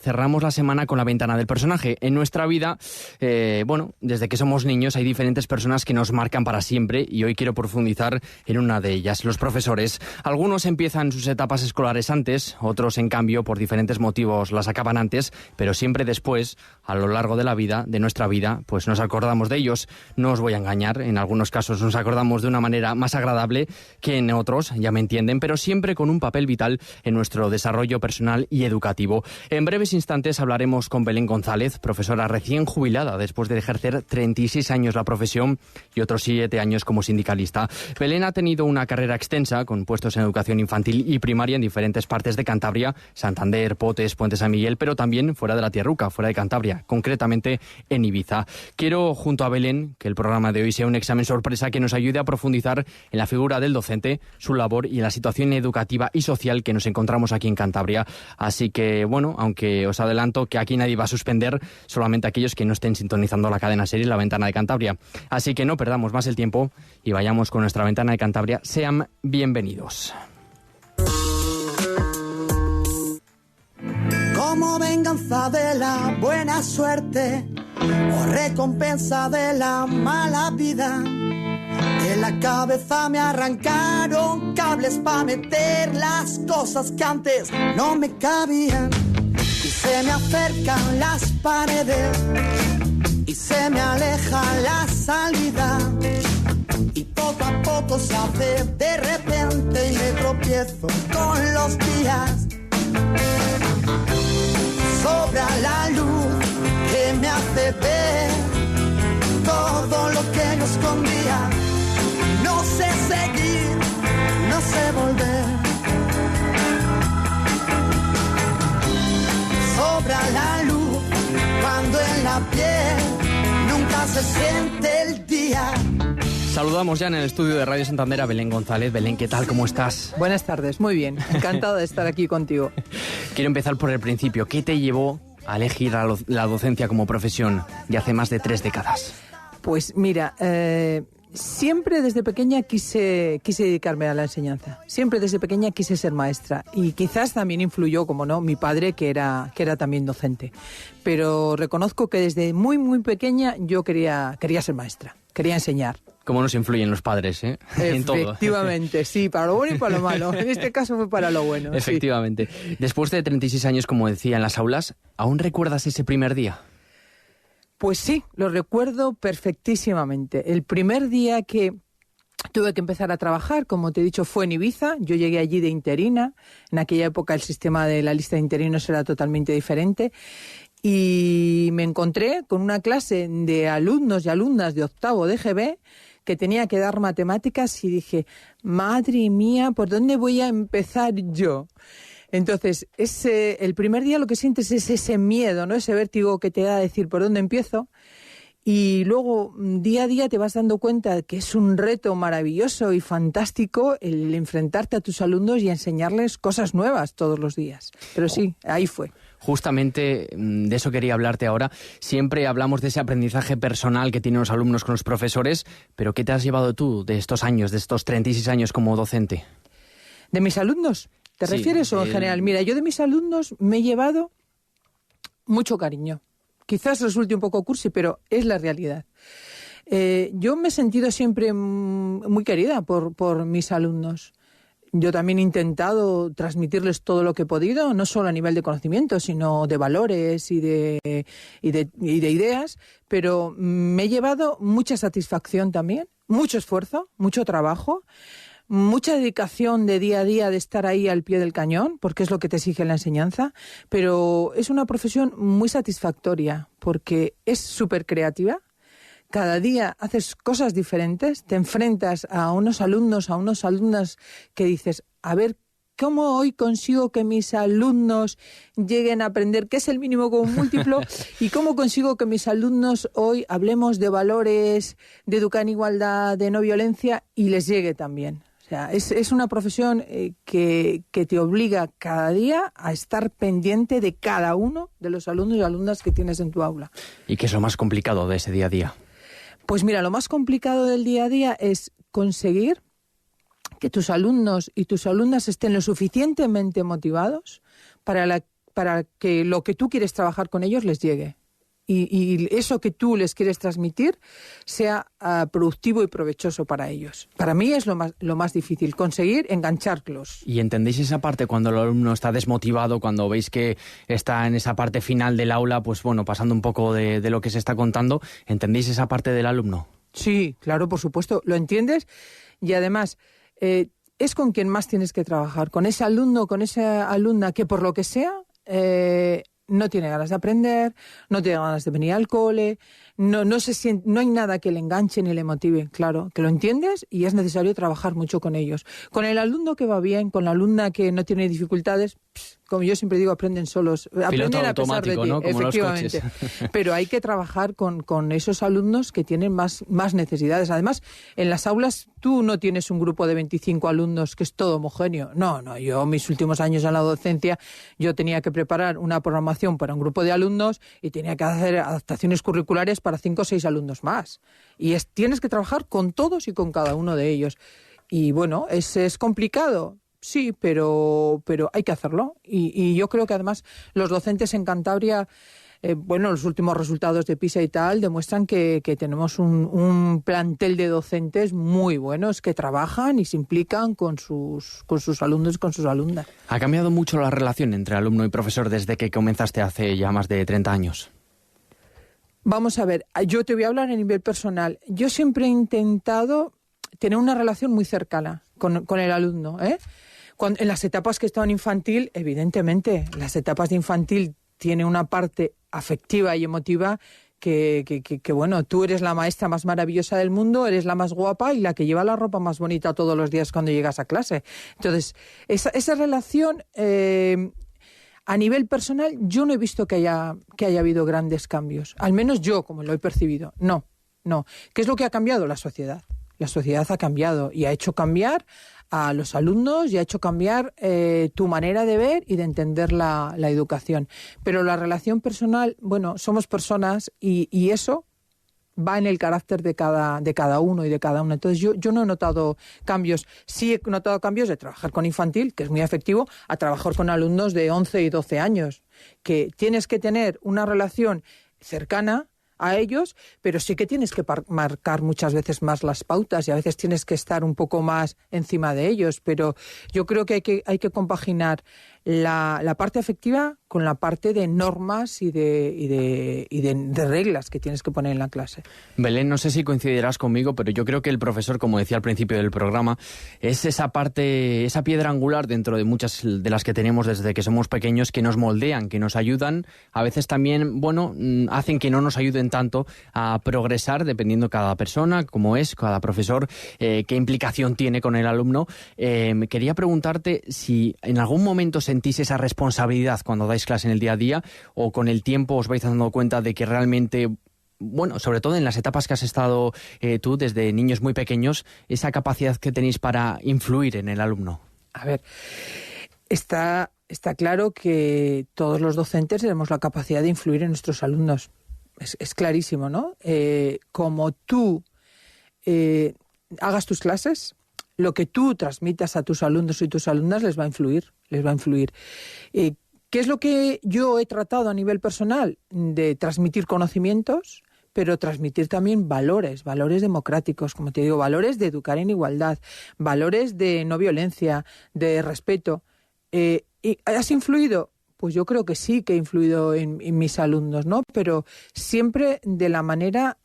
Cerramos la semana con la ventana del personaje. En nuestra vida, desde que somos niños hay diferentes personas que nos marcan para siempre y hoy quiero profundizar en una de ellas, los profesores. Algunos empiezan sus etapas escolares antes, otros en cambio por diferentes motivos las acaban antes, pero siempre después, a lo largo de la vida, de nuestra vida, pues nos acordamos de ellos. No os voy a engañar, en algunos casos nos acordamos de una manera más agradable que en otros, ya me entienden, pero siempre con un papel vital en nuestro desarrollo personal y educativo. En breves instantes hablaremos con Belén González, profesora recién jubilada después de ejercer 36 años la profesión y otros 7 años como sindicalista. Belén ha tenido una carrera extensa con puestos en educación infantil y primaria en diferentes partes de Cantabria, Santander, Potes, Puente San Miguel, pero también fuera de la Tierruca, fuera de Cantabria, concretamente en Ibiza. Quiero, junto a Belén, que el programa de hoy sea un examen sorpresa que nos ayude a profundizar en la figura del docente, su labor y en la situación educativa y social que nos encontramos aquí en Cantabria. Así que, aunque os adelanto que aquí nadie va a suspender, solamente aquellos que no estén sintonizando la cadena SER La Ventana de Cantabria. Así que no perdamos más el tiempo y vayamos con nuestra Ventana de Cantabria. Sean bienvenidos. Como venganza de la buena suerte o recompensa de la mala vida, de la cabeza me arrancaron cables para meter las cosas que antes no me cabían. Y se me acercan las paredes y se me aleja la salida. Y poco a poco se hace de repente y me tropiezo con los días. Sobra la luz que me hace ver todo lo que no escondía. No sé seguir, no sé volver. Sobra la luz cuando en la piel nunca se siente el día. Saludamos ya en el estudio de Radio Santander a Belén González. Belén, ¿qué tal? ¿Cómo estás? Buenas tardes, muy bien. Encantado de estar aquí contigo. Quiero empezar por el principio. ¿Qué te llevó a elegir la docencia como profesión de hace más de 3 décadas? Pues mira, siempre desde pequeña quise dedicarme a la enseñanza. Siempre desde pequeña quise ser maestra. Y quizás también influyó, como no, mi padre, que era también docente. Pero reconozco que desde muy, muy pequeña yo quería ser maestra. Quería enseñar. ¿Cómo nos influyen los padres, en todo? Efectivamente, sí, para lo bueno y para lo malo. En este caso fue para lo bueno. Efectivamente. Sí. Después de 36 años, como decía, en las aulas, ¿aún recuerdas ese primer día? Pues sí, lo recuerdo perfectísimamente. El primer día que tuve que empezar a trabajar, como te he dicho, fue en Ibiza. Yo llegué allí de interina. En aquella época el sistema de la lista de interinos era totalmente diferente. Y me encontré con una clase de alumnos y alumnas de octavo de GB que tenía que dar matemáticas y dije, madre mía, ¿por dónde voy a empezar yo? Entonces, el primer día lo que sientes es ese miedo, ¿no? Ese vértigo que te da a decir por dónde empiezo. Y luego, día a día, te vas dando cuenta que es un reto maravilloso y fantástico el enfrentarte a tus alumnos y enseñarles cosas nuevas todos los días. Pero sí, ahí fue. Justamente de eso quería hablarte ahora. Siempre hablamos de ese aprendizaje personal que tienen los alumnos con los profesores, pero ¿qué te has llevado tú de estos años, de estos 36 años como docente? ¿De mis alumnos? ¿Te refieres o en general? Mira, yo de mis alumnos me he llevado mucho cariño. Quizás resulte un poco cursi, pero es la realidad. Yo me he sentido siempre muy querida por mis alumnos. Yo también he intentado transmitirles todo lo que he podido, no solo a nivel de conocimiento, sino de valores y de ideas, pero me he llevado mucha satisfacción también, mucho esfuerzo, mucho trabajo, mucha dedicación de día a día de estar ahí al pie del cañón, porque es lo que te exige la enseñanza, pero es una profesión muy satisfactoria, porque es súper creativa. Cada día haces cosas diferentes, te enfrentas a unos alumnos, a unas alumnas que dices, a ver, ¿cómo hoy consigo que mis alumnos lleguen a aprender qué es el mínimo común múltiplo? ¿Y cómo consigo que mis alumnos hoy hablemos de valores, de educar en igualdad, de no violencia y les llegue también? O sea, es una profesión que te obliga cada día a estar pendiente de cada uno de los alumnos y alumnas que tienes en tu aula. ¿Y qué es lo más complicado de ese día a día? Pues mira, lo más complicado del día a día es conseguir que tus alumnos y tus alumnas estén lo suficientemente motivados para para que lo que tú quieres trabajar con ellos les llegue. Y eso que tú les quieres transmitir sea productivo y provechoso para ellos. Para mí es lo más difícil, conseguir engancharlos. ¿Y entendéis esa parte cuando el alumno está desmotivado, cuando veis que está en esa parte final del aula, pues bueno, pasando un poco de lo que se está contando? ¿Entendéis esa parte del alumno? Sí, claro, por supuesto, lo entiendes. Y además, es con quien más tienes que trabajar, con ese alumno, con esa alumna que por lo que sea... no tiene ganas de aprender, no tiene ganas de venir al cole, no se siente, no hay nada que le enganche ni le motive. Claro, que lo entiendes y es necesario trabajar mucho con ellos. Con el alumno que va bien, con la alumna que no tiene dificultades, como yo siempre digo, aprenden solos. Aprenden a pesar de ti, ¿no? Como efectivamente. los coches. Pero hay que trabajar con esos alumnos que tienen más necesidades. Además, en las aulas tú no tienes un grupo de 25 alumnos que es todo homogéneo. No, yo mis últimos años en la docencia, yo tenía que preparar una programación para un grupo de alumnos y tenía que hacer adaptaciones curriculares para 5 o 6 alumnos más. Y tienes que trabajar con todos y con cada uno de ellos. Y bueno, es complicado. Sí, pero hay que hacerlo. Y yo creo que además los docentes en Cantabria, los últimos resultados de PISA y tal demuestran que tenemos un plantel de docentes muy buenos que trabajan y se implican con sus alumnos y con sus alumnas. ¿Ha cambiado mucho la relación entre alumno y profesor desde que comenzaste hace ya más de 30 años? Vamos a ver, yo te voy a hablar a nivel personal. Yo siempre he intentado tener una relación muy cercana con el alumno, ¿eh? En las etapas que he estado en infantil, evidentemente, las etapas de infantil tienen una parte afectiva y emotiva que bueno, tú eres la maestra más maravillosa del mundo, eres la más guapa y la que lleva la ropa más bonita todos los días cuando llegas a clase. Entonces, esa relación, a nivel personal, yo no he visto que haya habido grandes cambios. Al menos yo, como lo he percibido. No. ¿Qué es lo que ha cambiado? La sociedad. La sociedad ha cambiado y ha hecho cambiar a los alumnos y ha hecho cambiar tu manera de ver y de entender la educación. Pero la relación personal, bueno, somos personas y eso va en el carácter de cada uno y de cada una. Entonces yo no he notado cambios. Sí he notado cambios de trabajar con infantil, que es muy efectivo, a trabajar con alumnos de 11 y 12 años, que tienes que tener una relación cercana a ellos, pero sí que tienes que marcar muchas veces más las pautas y a veces tienes que estar un poco más encima de ellos, pero yo creo que hay que compaginar la parte afectiva con la parte de normas y de reglas que tienes que poner en la clase. Belén, no sé si coincidirás conmigo, pero yo creo que el profesor, como decía al principio del programa, es esa parte, esa piedra angular dentro de muchas de las que tenemos desde que somos pequeños, que nos moldean, que nos ayudan, a veces también, hacen que no nos ayuden tanto a progresar, dependiendo cada persona, cómo es, cada profesor, qué implicación tiene con el alumno. Quería preguntarte si en algún momento sentís esa responsabilidad cuando dais clase en el día a día, o con el tiempo os vais dando cuenta de que realmente, sobre todo en las etapas que has estado tú, desde niños muy pequeños, esa capacidad que tenéis para influir en el alumno. A ver, está claro que todos los docentes tenemos la capacidad de influir en nuestros alumnos. Es clarísimo, ¿no? Como tú hagas tus clases, lo que tú transmitas a tus alumnos y tus alumnas les va a influir. ¿Qué es lo que yo he tratado a nivel personal? De transmitir conocimientos, pero transmitir también valores democráticos, como te digo, valores de educar en igualdad, valores de no violencia, de respeto. ¿Y has influido? Pues yo creo que sí que he influido en mis alumnos, ¿no? Pero siempre de la manera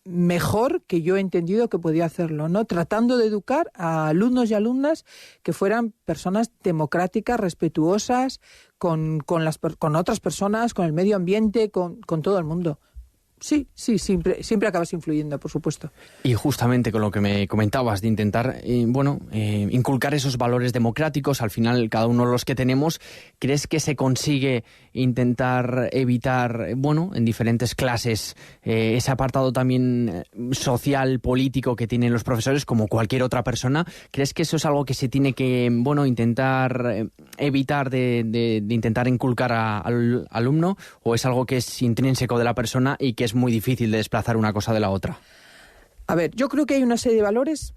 mejor que yo he entendido que podía hacerlo, ¿no? Tratando de educar a alumnos y alumnas que fueran personas democráticas, respetuosas con otras personas, con el medio ambiente, con todo el mundo. Sí, siempre acabas influyendo, por supuesto. Y justamente con lo que me comentabas de intentar, inculcar esos valores democráticos, al final cada uno de los que tenemos, ¿crees que se consigue intentar evitar, en diferentes clases, ese apartado también social, político que tienen los profesores como cualquier otra persona? ¿Crees que eso es algo que se tiene que, intentar evitar de intentar inculcar al alumno, o es algo que es intrínseco de la persona y que es muy difícil de desplazar una cosa de la otra? A ver, yo creo que hay una serie de valores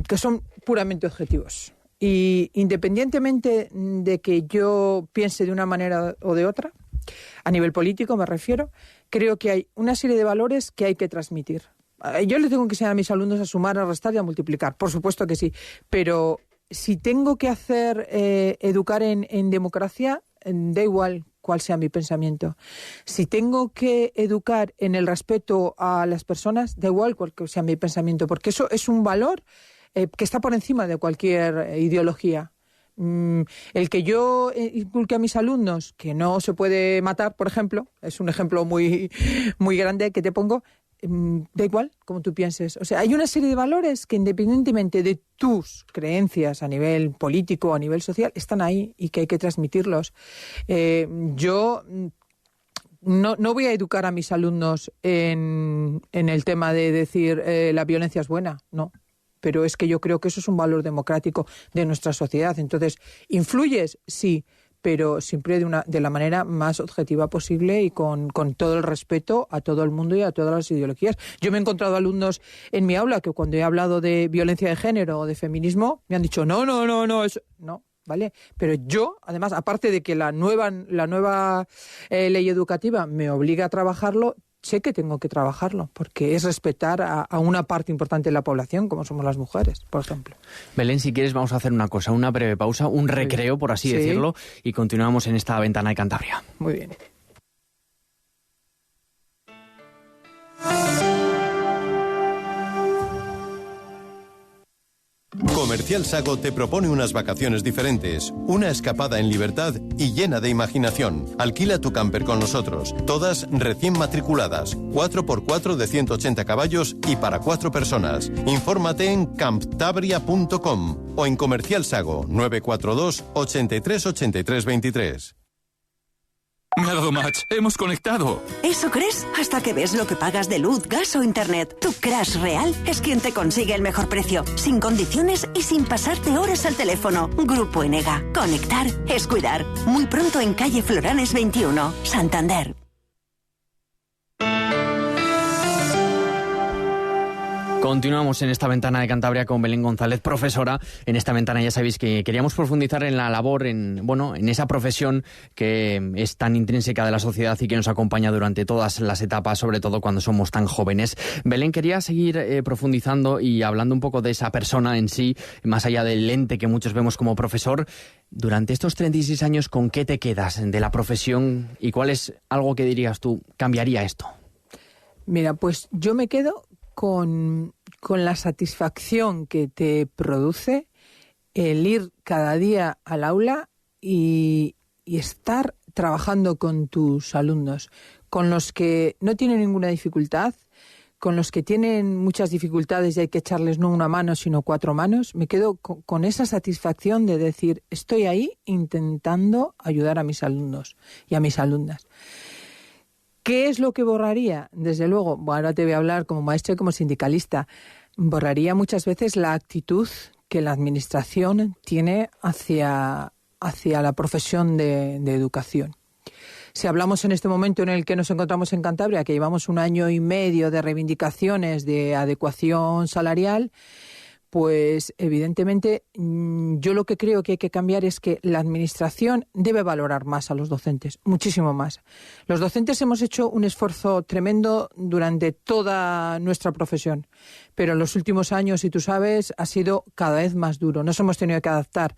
que son puramente objetivos. Y independientemente de que yo piense de una manera o de otra, a nivel político me refiero, creo que hay una serie de valores que hay que transmitir. Yo le tengo que enseñar a mis alumnos a sumar, a restar y a multiplicar, por supuesto que sí, pero si tengo que hacer educar en democracia, da igual cuál sea mi pensamiento. Si tengo que educar en el respeto a las personas, da igual cuál sea mi pensamiento, porque eso es un valor que está por encima de cualquier ideología. El que yo inculque a mis alumnos que no se puede matar, por ejemplo, es un ejemplo muy, muy grande que te pongo, da igual como tú pienses. O sea, hay una serie de valores que independientemente de tus creencias a nivel político o a nivel social, están ahí y que hay que transmitirlos. Yo no voy a educar a mis alumnos en el tema de decir la violencia es buena, no. Pero es que yo creo que eso es un valor democrático de nuestra sociedad. Entonces, ¿influyes? Sí, pero siempre de la manera más objetiva posible y con todo el respeto a todo el mundo y a todas las ideologías. Yo me he encontrado alumnos en mi aula que cuando he hablado de violencia de género o de feminismo me han dicho no, eso no. ¿Vale? Pero yo, además, aparte de que la nueva ley educativa me obliga a trabajarlo, sé que tengo que trabajarlo, porque es respetar a una parte importante de la población, como somos las mujeres, por ejemplo. Belén, si quieres vamos a hacer una cosa, una breve pausa, un recreo, por así decirlo, y continuamos en esta ventana de Cantabria. Muy bien. Comercial Sago te propone unas vacaciones diferentes, una escapada en libertad y llena de imaginación. Alquila tu camper con nosotros, todas recién matriculadas, 4x4 de 180 caballos y para 4 personas. Infórmate en camptabria.com o en Comercial Sago 942 83 83 23. Me ha dado match. Hemos conectado. ¿Eso crees? Hasta que ves lo que pagas de luz, gas o internet. Tu Crash Real es quien te consigue el mejor precio, sin condiciones y sin pasarte horas al teléfono. Grupo Enega. Conectar es cuidar. Muy pronto en calle Floranes 21, Santander. Continuamos en esta ventana de Cantabria con Belén González, profesora. En esta ventana ya sabéis que queríamos profundizar en la labor, en esa profesión que es tan intrínseca de la sociedad y que nos acompaña durante todas las etapas, sobre todo cuando somos tan jóvenes. Belén, quería seguir profundizando y hablando un poco de esa persona en sí, más allá del ente que muchos vemos como profesor. Durante estos 36 años, ¿con qué te quedas de la profesión y cuál es algo que dirías tú, cambiaría esto? Mira, pues yo me quedo con la satisfacción que te produce el ir cada día al aula y estar trabajando con tus alumnos, con los que no tienen ninguna dificultad, con los que tienen muchas dificultades y hay que echarles no una mano sino 4 manos. Me quedo con esa satisfacción de decir, estoy ahí intentando ayudar a mis alumnos y a mis alumnas. ¿Qué es lo que borraría? Desde luego, ahora te voy a hablar como maestra y como sindicalista. Borraría muchas veces la actitud que la administración tiene hacia la profesión de educación. Si hablamos en este momento en el que nos encontramos en Cantabria, que llevamos 1 año y medio de reivindicaciones de adecuación salarial, pues evidentemente yo lo que creo que hay que cambiar es que la administración debe valorar más a los docentes, muchísimo más. Los docentes hemos hecho un esfuerzo tremendo durante toda nuestra profesión, pero en los últimos años, si tú sabes, ha sido cada vez más duro. Nos hemos tenido que adaptar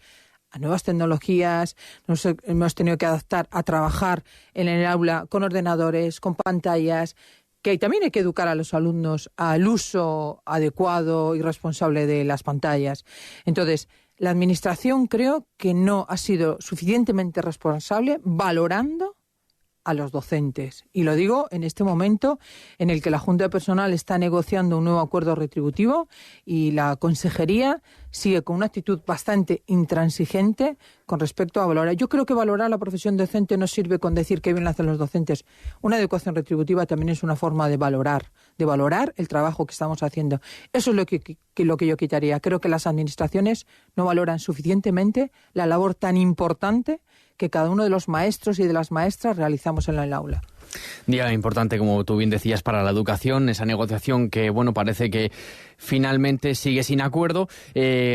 a nuevas tecnologías, nos hemos tenido que adaptar a trabajar en el aula con ordenadores, con pantallas, que también hay que educar a los alumnos al uso adecuado y responsable de las pantallas. Entonces, la administración creo que no ha sido suficientemente responsable valorando a los docentes. Y lo digo en este momento en el que la Junta de Personal está negociando un nuevo acuerdo retributivo y la Consejería sigue con una actitud bastante intransigente con respecto a valorar. Yo creo que valorar la profesión docente no sirve con decir qué bien lo hacen los docentes. Una adecuación retributiva también es una forma de valorar el trabajo que estamos haciendo. Eso es lo que yo quitaría. Creo que las administraciones no valoran suficientemente la labor tan importante que cada uno de los maestros y de las maestras realizamos en el aula. Día importante, como tú bien decías, para la educación, esa negociación que, bueno, parece que finalmente sigue sin acuerdo.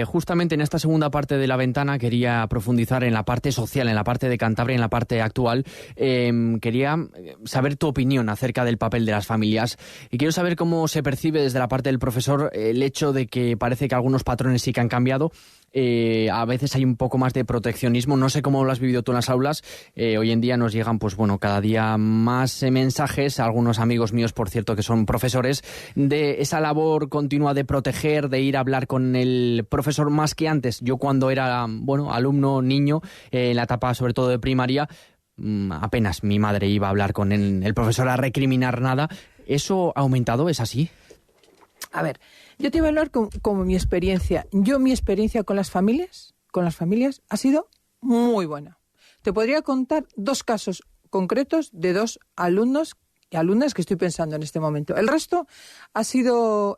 Justamente en esta segunda parte de la ventana quería profundizar en la parte social, en la parte de Cantabria, en la parte actual. Quería saber tu opinión acerca del papel de las familias y quiero saber cómo se percibe desde la parte del profesor el hecho de que parece que algunos patrones sí que han cambiado. A veces hay un poco más de proteccionismo. No sé cómo lo has vivido tú en las aulas. Hoy en día nos llegan, pues bueno, cada día más mensajes, algunos amigos míos, por cierto, que son profesores, de esa labor continua de proteger, de ir a hablar con el profesor más que antes. Yo cuando era, bueno, alumno, niño, en la etapa sobre todo de primaria, apenas mi madre iba a hablar con el profesor a recriminar nada. ¿Eso ha aumentado? ¿Es así? A ver, yo te voy a hablar como mi experiencia. Mi experiencia con las familias ha sido muy buena. Te podría contar 2 casos concretos de 2 alumnos y alumnas que estoy pensando en este momento. El resto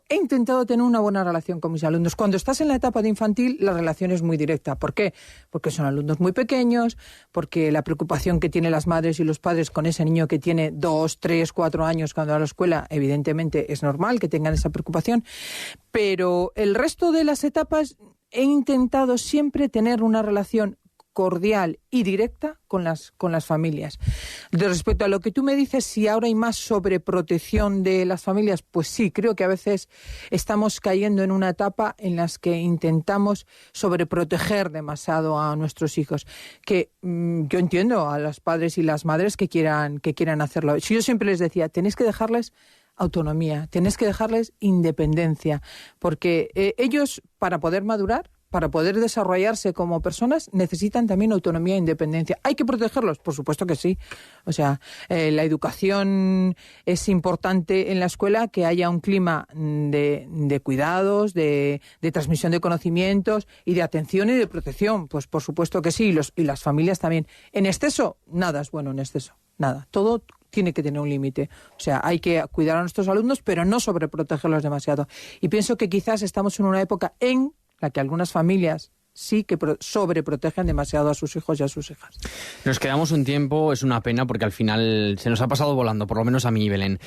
he intentado tener una buena relación con mis alumnos. Cuando estás en la etapa de infantil, la relación es muy directa. ¿Por qué? Porque son alumnos muy pequeños, porque la preocupación que tienen las madres y los padres con ese niño que tiene 2, 3, 4 años cuando va a la escuela, evidentemente es normal que tengan esa preocupación. Pero el resto de las etapas he intentado siempre tener una relación cordial y directa con las familias. De respecto a lo que tú me dices, si ahora hay más sobreprotección de las familias, pues sí, creo que a veces estamos cayendo en una etapa en la que intentamos sobreproteger demasiado a nuestros hijos. Que yo entiendo a los padres y las madres que quieran hacerlo. Yo siempre les decía, tenéis que dejarles autonomía, tenéis que dejarles independencia, porque ellos, para poder madurar, para poder desarrollarse como personas, necesitan también autonomía e independencia. ¿Hay que protegerlos? Por supuesto que sí. O sea, la educación es importante en la escuela, que haya un clima de cuidados, de transmisión de conocimientos y de atención y de protección. Pues por supuesto que sí, y las familias también. En exceso, nada es bueno en exceso. Nada. Todo tiene que tener un límite. O sea, hay que cuidar a nuestros alumnos, pero no sobreprotegerlos demasiado. Y pienso que quizás estamos en una época en la que algunas familias sí que sobreprotegen demasiado a sus hijos y a sus hijas. Nos quedamos un tiempo, es una pena porque al final se nos ha pasado volando, por lo menos a mí, Belén.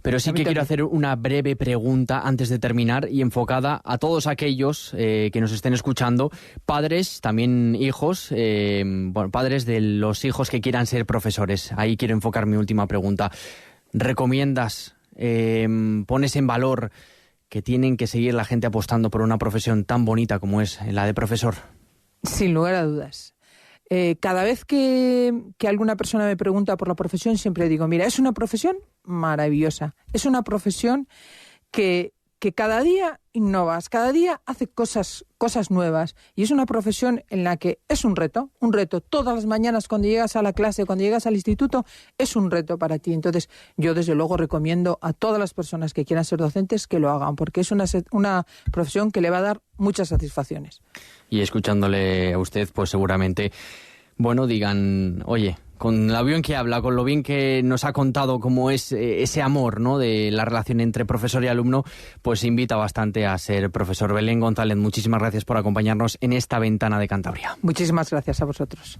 Pero sí que quiero hacer una breve pregunta antes de terminar y enfocada a todos aquellos que nos estén escuchando, padres, también hijos, padres de los hijos que quieran ser profesores. Ahí quiero enfocar mi última pregunta. ¿Recomiendas, pones en valor que tienen que seguir la gente apostando por una profesión tan bonita como es la de profesor? Sin lugar a dudas. Cada vez que alguna persona me pregunta por la profesión, siempre digo, mira, es una profesión maravillosa. Es una profesión que cada día innovas, cada día hace cosas nuevas. Y es una profesión en la que es un reto. Todas las mañanas cuando llegas a la clase, cuando llegas al instituto, es un reto para ti. Entonces, yo desde luego recomiendo a todas las personas que quieran ser docentes que lo hagan, porque es una profesión que le va a dar muchas satisfacciones. Y escuchándole a usted, pues seguramente, bueno, digan, oye, con lo bien que habla, con lo bien que nos ha contado cómo es ese amor, ¿no?, de la relación entre profesor y alumno, pues invita bastante a ser profesor. Belén González, muchísimas gracias por acompañarnos en esta ventana de Cantabria. Muchísimas gracias a vosotros.